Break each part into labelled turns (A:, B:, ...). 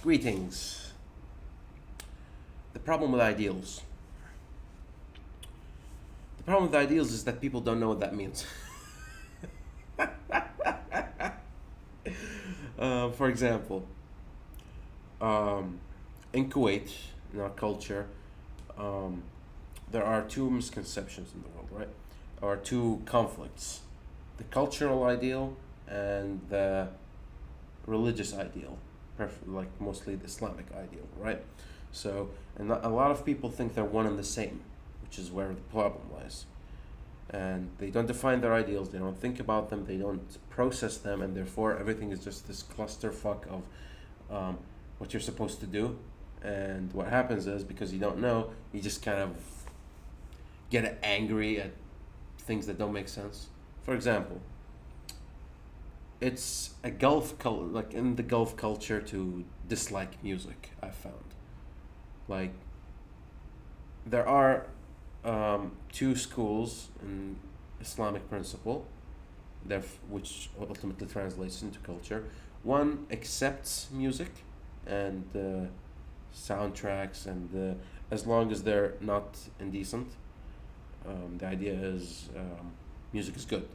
A: Greetings. The problem with ideals. The problem with ideals is that people don't know what that means. For example, in Kuwait, in our culture, um, there are two misconceptions in the world, right? Or two conflicts: the cultural ideal and the religious ideal, like mostly the Islamic ideal, right? So, and a lot of people think they're one and the same, which is where the problem lies. And they don't define their ideals, they don't think about them, they don't process them, and therefore everything is just this clusterfuck of what you're supposed to do. And what happens is, because you don't know, you just kind of get angry at things that don't make sense. For example, it's a like in the Gulf culture to dislike music. I've found, like, there are two schools in Islamic principle, which ultimately translates into culture. One accepts music and soundtracks, and as long as they're not indecent, the idea is music is good.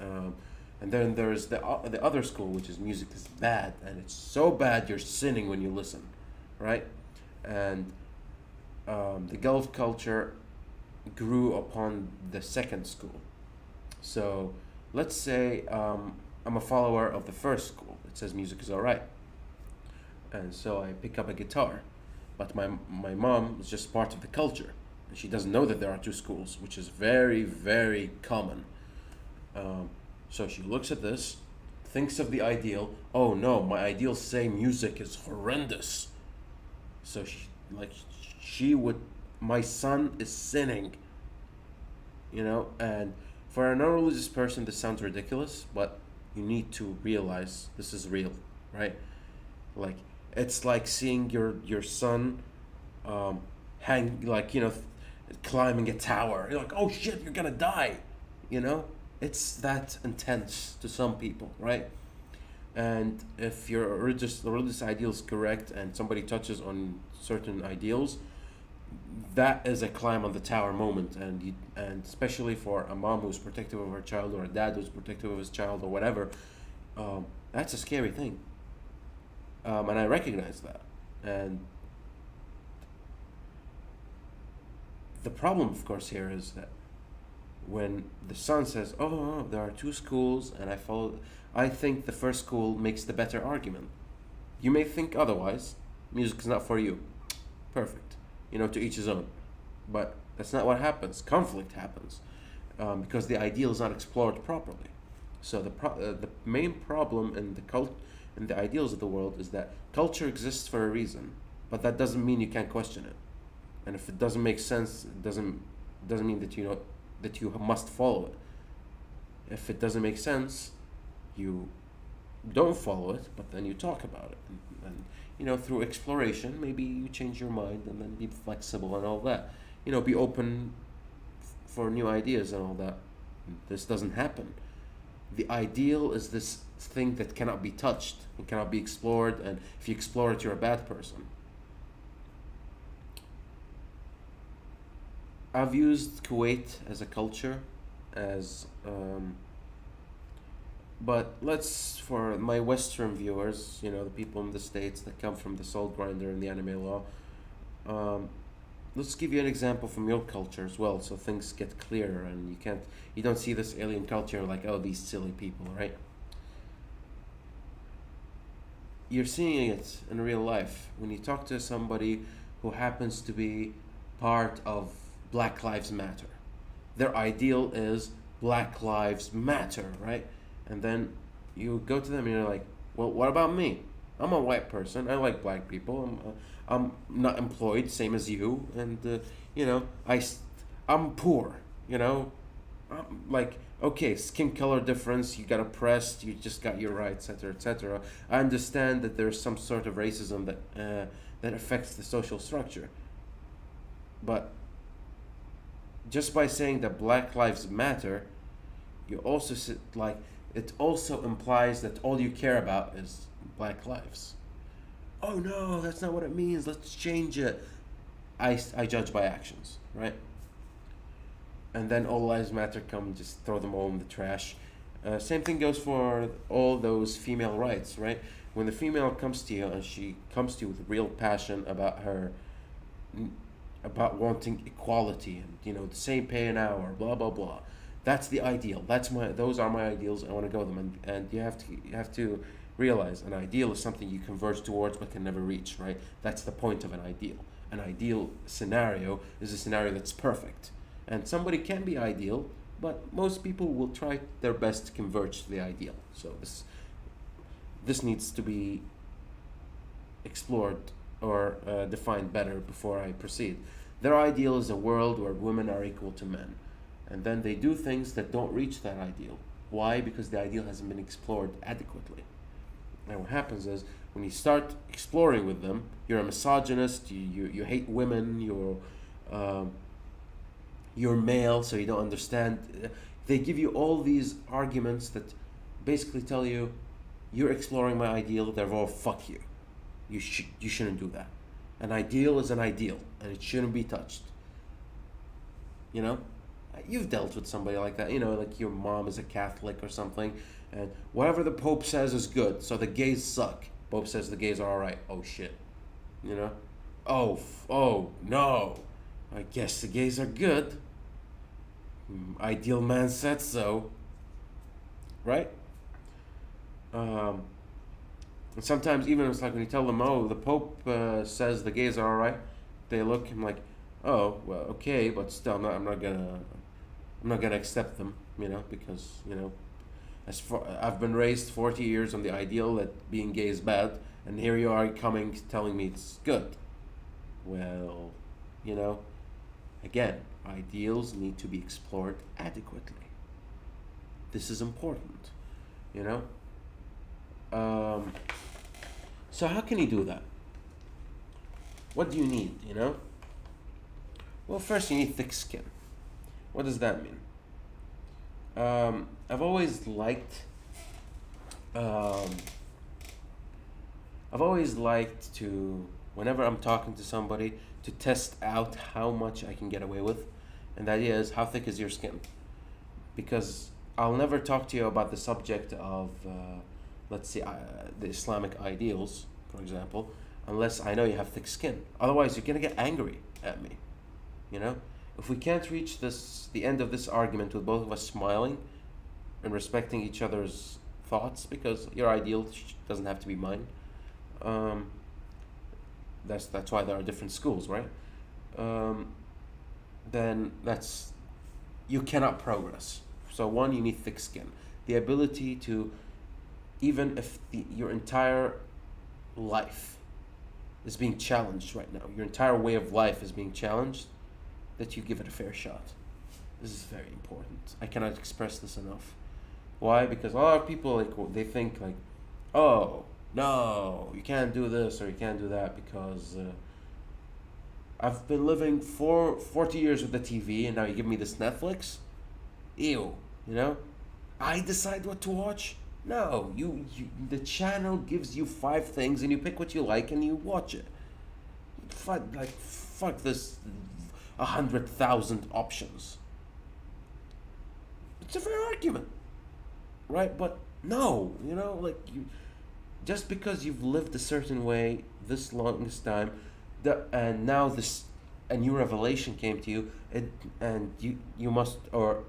A: Um, and then there's the other school, which is music is bad, and it's so bad you're sinning when you listen, right? And the Gulf culture grew upon the second school. So let's say I'm a follower of the first school. It says music is alright, and so I pick up a guitar, but my mom is just part of the culture, and she doesn't know that there are two schools, which is very very common. So she looks at this, thinks of the ideal. Oh no, my ideals say music is horrendous. So she would, my son is sinning, and for a non-religious person this sounds ridiculous, but you need to realize this is real, right? Like, it's like seeing your son hang, like, climbing a tower. You're like, oh shit, you're gonna die, you know it's that intense to some people, right? And if your religious ideal is correct and somebody touches on certain ideals, that is a climb on the tower moment. And especially for a mom who's protective of her child, or a dad who's protective of his child, or whatever, that's a scary thing. And I recognize that. And the problem, of course, here is that when the son says, "Oh, there are two schools, and I think the first school makes the better argument." You may think otherwise. Music is not for you. Perfect. To each his own. But that's not what happens. Conflict happens because the ideal is not explored properly. So the main problem in the ideals of the world is that culture exists for a reason, but that doesn't mean you can't question it. And if it doesn't make sense, it doesn't mean that you must follow it. If it doesn't make sense, you don't follow it, but then you talk about it, and through exploration, maybe you change your mind, and then be flexible and all that. Be open for new ideas and all that. This doesn't happen. The ideal is this thing that cannot be touched and cannot be explored, and if you explore it, you're a bad person. I've used Kuwait as a culture, as but for my Western viewers, the people in the States that come from the Soul Grinder and the anime law, let's give you an example from your culture as well, so things get clearer, and you don't see this alien culture like, oh, these silly people, right? You're seeing it in real life when you talk to somebody who happens to be part of Black Lives Matter. Their ideal is Black Lives Matter, right? And then you go to them and you're like, well, what about me? I'm a white person. I like black people. I'm not employed, same as you. And, I'm poor, I'm like, okay, skin color difference, you got oppressed, you just got your rights, etc., etc. I understand that there's some sort of racism that affects the social structure. But just by saying that Black Lives Matter, you also it also implies that all you care about is black lives. Oh no, that's not what it means. Let's change it. I judge by actions, right? And then all lives matter come, just throw them all in the trash. Same thing goes for all those female rights, right? When the female comes to you and she comes to you with real passion about her, about wanting equality and the same pay an hour, blah blah blah. That's the ideal. Those are my ideals. I want to go them, and you have to realize an ideal is something you converge towards but can never reach, right? That's the point of an ideal. An ideal scenario is a scenario that's perfect, and somebody can be ideal, but most people will try their best to converge to the ideal. So this needs to be explored or defined better before I proceed. Their ideal is a world where women are equal to men, and then they do things that don't reach that ideal. Why? Because the ideal hasn't been explored adequately. And what happens is when you start exploring with them, you're a misogynist. You hate women. You're male, so you don't understand. They give you all these arguments that basically tell you you're exploring my ideal, therefore fuck you. You shouldn't do that. An ideal is an ideal, and it shouldn't be touched. You know, you've dealt with somebody like that. Like your mom is a Catholic or something, and whatever the Pope says is good. So the gays suck. Pope says the gays are all right. Oh shit. You know. Oh no. I guess the gays are good. Ideal man said so. Right. And sometimes even it's like when you tell them, oh, the Pope says the gays are all right, they look and like, oh, well, okay, but still, I'm not gonna accept them, because as far I've been raised 40 years on the ideal that being gay is bad, and here you are coming telling me it's good. Well, again, ideals need to be explored adequately. This is important, you know. So how can you do that? What do you need? Well, first you need thick skin. What does that mean? I've always liked. I've always liked to, whenever I'm talking to somebody, to test out how much I can get away with, and the idea is how thick is your skin, because I'll never talk to you about the subject of, let's say, the Islamic ideals, for example, unless I know you have thick skin. Otherwise, you're gonna get angry at me. If we can't reach the end of this argument with both of us smiling and respecting each other's thoughts, because your ideal doesn't have to be mine. That's why there are different schools, right? Then you cannot progress. So one, you need thick skin, the ability to, even if your entire life is being challenged right now, your entire way of life is being challenged, that you give it a fair shot. This is very important. I cannot express this enough. Why? Because a lot of people they think like, oh no, you can't do this or you can't do that because I've been living for 40 years with the TV and now you give me this Netflix? Ew, I decide what to watch? No, you the channel gives you 5 things and you pick what you like and you watch it. Fuck this 100,000 options. It's a fair argument, right? But no, just because you've lived a certain way this longest time, and now a new revelation came to you, and you must, or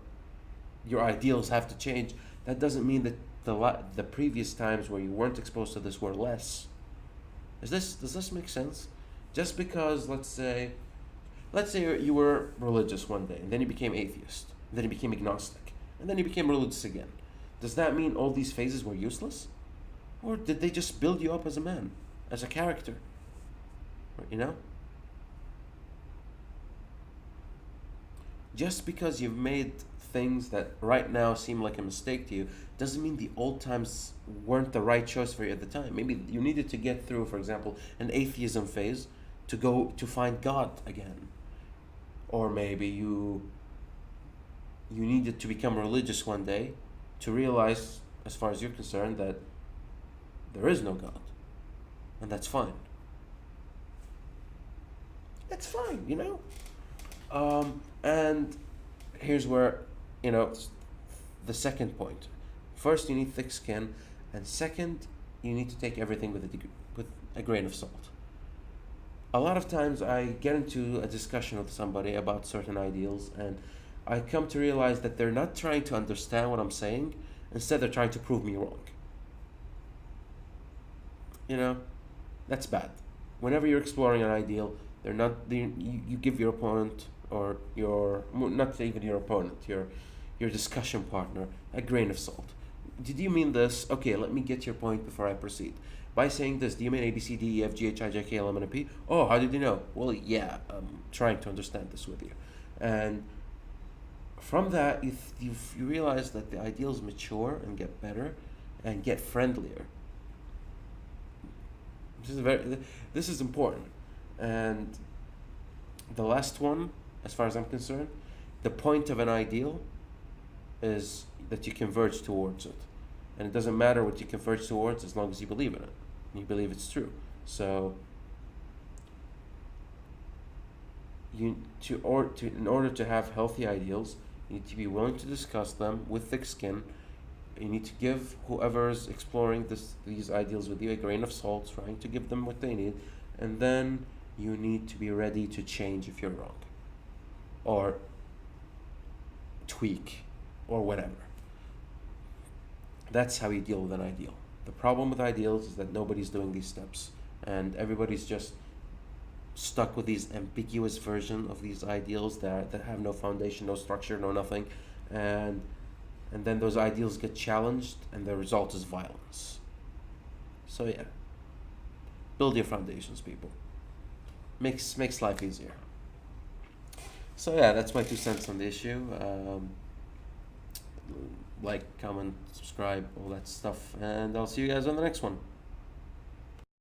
A: your ideals have to change. That doesn't mean that the previous times where you weren't exposed to this were less. Does this make sense? Just because let's say you were religious one day and then you became atheist, and then you became agnostic, and then you became religious again. Does that mean all these phases were useless? Or did they just build you up as a man, as a character? Just because you've made things that right now seem like a mistake to you doesn't mean the old times weren't the right choice for you at the time. Maybe you needed to get through, for example, an atheism phase to go to find God again. Or maybe you needed to become religious one day to realize, as far as you're concerned, that there is no God. and that's fine. It's fine, you know. And here's where, you know, the second point. First, you need thick skin, and second, you need to take everything with with a grain of salt. A lot of times, I get into a discussion with somebody about certain ideals, and I come to realize that they're not trying to understand what I'm saying. Instead, they're trying to prove me wrong. You know, that's bad. Whenever you're exploring an ideal, they're not you give your opponent, or your not even your opponent, your discussion partner, a grain of salt. Did you mean this? Okay, let me get your point before I proceed. By saying this, do you mean A B C D E F G H I J K L M N O P? Oh, how did you know? Well, yeah, I'm trying to understand this with you, and from that, you realize that the ideals mature and get better, and get friendlier. This is this is important. And the last one, as far as I'm concerned, the point of an ideal is that you converge towards it. And it doesn't matter what you converge towards as long as you believe in it. You believe it's true. So in order to have healthy ideals, you need to be willing to discuss them with thick skin. You need to give whoever's exploring these ideals with you a grain of salt, trying to give them what they need, and then you need to be ready to change if you're wrong, or tweak, or whatever. That's how you deal with an ideal. The problem with ideals is that nobody's doing these steps, and everybody's just stuck with these ambiguous version of these ideals that have no foundation, no structure, no nothing, and then those ideals get challenged, and the result is violence. So yeah, build your foundations, people. Makes life easier. So yeah, that's my 2 cents on the issue. Like, comment, subscribe, all that stuff, and I'll see you guys on the next one.